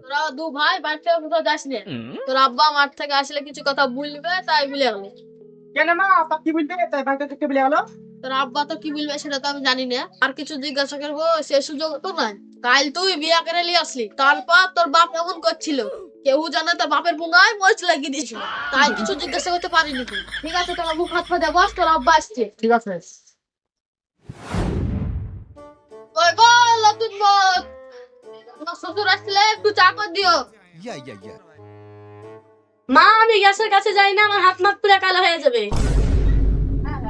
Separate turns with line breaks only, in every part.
তোরা দু ভাই বাড়ি থেকে কোথাও যাস না। তোর আব্বা মাঠ থেকে আসলে কিছু কথা বলবে তাই বলে গেল।
কেন মা আপা কি বলবে তাই বাড়িতে থেকে বলে গেল?
তোর আব্বা তো কি বলবে সেটা তো আমি জানি না, আর কিছু জিজ্ঞাসা করবো সে সুযোগ তো নাই। কাল তুই বিয়া করে নিয়ে আসলি, তারপর তোর বাপ এমন করছিল কেউ জানে তোর বাপের বুঙায় মরিচ লাগিয়ে দিয়েছিল, তাই কিছু জিজ্ঞাসা করতে পারিনি তুই। ঠিক আছে তোর মুখ হাত পা বস, তোর আব্বা আসছে।
ঠিক আছে।
ওই গো লতুন বল, তোমার শ্বশুর আসলে একটু চা করে দিও।
Yeah.
মা, আমি গ্যাসের কাছে যাই না, আমার হাত মাত পুরো কালো হয়ে যাবে।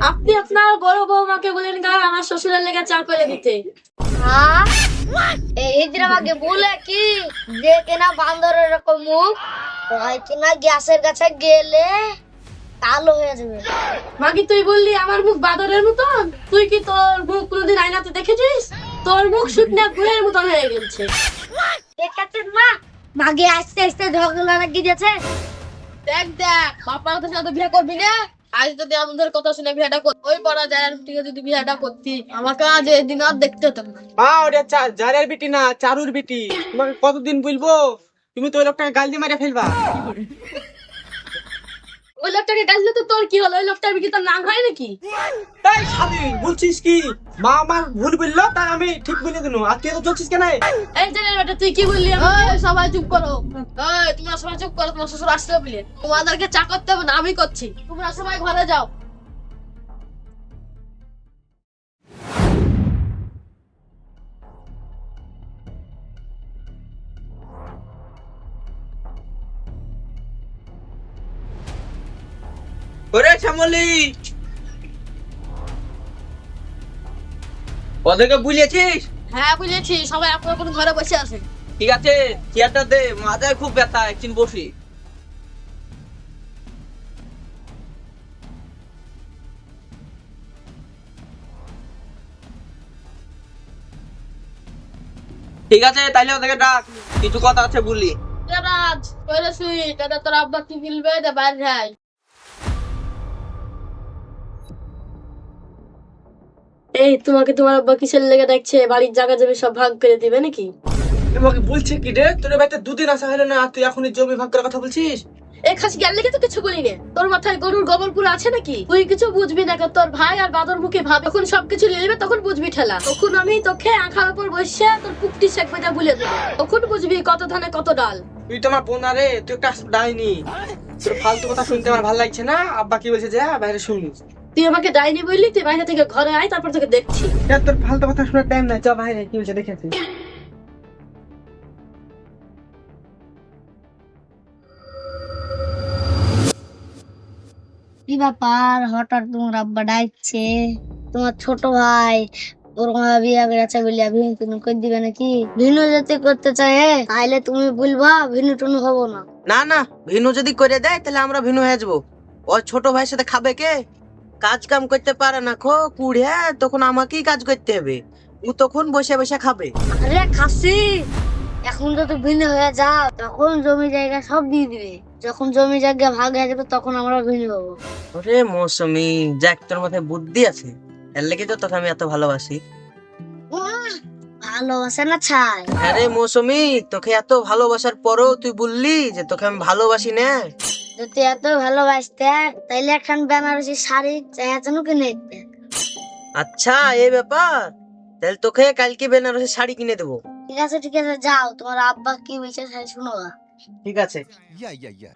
আপনি আপনার বড় বৌমাকে বলেন গা আমার শ্বশুরের লেগে চা করে দিতে।
হ্যাঁ, এই যে আমাকে বলে কি দেখে না বান্দরের এরকম মুখ, হয়তো না গ্যাসের কাছে গেলে কালো হয়ে যাবে।
মাগি তুই বললি আমার মুখ বাদরের মতন, তুই কি তোর মুখ কোনোদিন আয়নাতে দেখেছিস? তোর মুখ শুকনা গুড়ের মতন হয়ে গেছে।
ঠিক আছে মা, মাগে আস্তে আস্তে ঝগড়া লাগিয়ে দিয়েছে।
দেখ দেখ বাপার কথা শুনে তো বিয়ে করবি না। আজ যদি আমাদের কথা শুনে বিয়েটা কর, ওই পড়া যায় আর ঠিক যদি বিয়েটা করতি আমাকে আজ এদিন আর দেখতে হতো না।
মা ওটা জারের বিটি না, চারুর বিটি। তোমাকে কতদিন বলবো, তুমি তো ওই লোকটাকে গাল দিয়ে মারিয়ে ফেলবা।
ওই লোকটাকে গাইলে তো তোর কি হলো? ওই লোকটার কি তোর নাম হয় নাকি?
এই স্বামী বলছিস কি? মা আমার ভুল বললো তাই আমি ঠিক বলে দিল, আর তুই তো চলছিস কেন?
এই জানের বেটা তুই কি বললি আমাকে?
এই সবাই চুপ করো। এই তোমরা সবাই চুপ করো, তোমার শ্বশুর আসতে বলে তোমাদেরকে চা করতে হবে না, আমি করছি। তোমরা সবাই ঘরে যাও।
ওরে শ্যামলি, ওদেরকে বুঝিয়েছিস?
হ্যাঁ বুঝেছি, সবাই আপনার কোনো ঘরে বসে আছে।
ঠিক আছে, চেয়ারটা দে, মাথায় খুব ব্যথা, একদিন বসি। ঠিক আছে তাইলে ওদেরকে ডাক, কিছু কথা আছে বলি।
রাজ কইরে শুই, দাদা তোর আব্বা কি বলবে দে বাইরে যাই।
এই তোমাকে তোমার আব্বা কিসের লেগে দেখছে? বাড়ির জায়গা জমি সব ভাগ করে দিবে নাকি?
তোমাকে বলছে কি রে, তোর বাড়িতে দুদিন আসা হলো না আর তুই এখনই জমি ভাগ করার কথা বলছিস?
এই খাসি জ্ঞান লেগে তো কিছু বলি না। তোর মাথায় গরুর গোবর পুরো আছে নাকি? তুই কিছু বুঝবি না। তোর ভাই আর বাদর মুখে ভাব, যখন সবকিছু নিয়ে নেবে তখন বুঝবি ঠেলা। তখন আমি তোকে আঁখার উপর বসে তোর পুকটি শেখ বেজা বলে দেবো, তখন বুঝবি কত ধানে কত ডাল।
তুই তো আমার বোন রে, তুই একটা ডাইনি। তোর ফালতু কথা শুনতে আমার ভালো লাগছে না। আব্বা কি বলছে যা বাইরে শুন।
তুই আমাকে ডাইনি বললি, তুই বাইরে থেকে ঘরে আয়, তারপর তোকে দেখছি।
তোর ফালতু কথা শোনার টাইম নাই, যা বাইরে কি বলছে দেখেছি।
কি ব্যাপার, হঠাৎ তোমার আব্বা ডাকছে? তোমার ছোট ভাই ওর মা বিয়া করেছে বলে ভিন্ন টুনু করে দিবে নাকি? ভিন্ন যদি করতে চায় তাহলে তুমি বলবা, ভিন্ন টুনু হবো না।
না না, ভিনু যদি করে দেয় তাহলে আমরা ভিনু হয়ে যাবো। ওই ছোট ভাইয়ের সাথে খাবে কে? কাজ কাম করতে পারে না খো কুড়ে, তখন আমাকেই কাজ করতে হবে। ও তখন বসে বসে খাবে।
আরে খাসি, এখন যদি ভিন্ন হয়ে যাও তখন জমি জায়গা সব দিয়ে দিবে। যখন জমি জায়গা ভাগ হয়ে যাবে তখন আমরা ভিন্ন হবো।
ওরে মৌসুমি, যাক তোর মাথায় বুদ্ধি আছে, এর লেগে তো তোকে আমি এত ভালোবাসি।
ভালোবাসে না ছাই?
আরে মৌসুমি, তোকে এত ভালোবাসার পরও তুই বললি যে তোকে আমি ভালোবাসি না।
যদি এত ভালোবাসতে তাইলে এখন বেনারসি শাড়ি চাই যেন কিনে দিতে।
আচ্ছা এই ব্যাপার, তাহলে তোকে কালকে বেনারসি শাড়ি কিনে দেবো।
ঠিক আছে যাও, তোমার আব্বা কি বলছে তাই শুনো।
ঠিক আছে।
Yeah.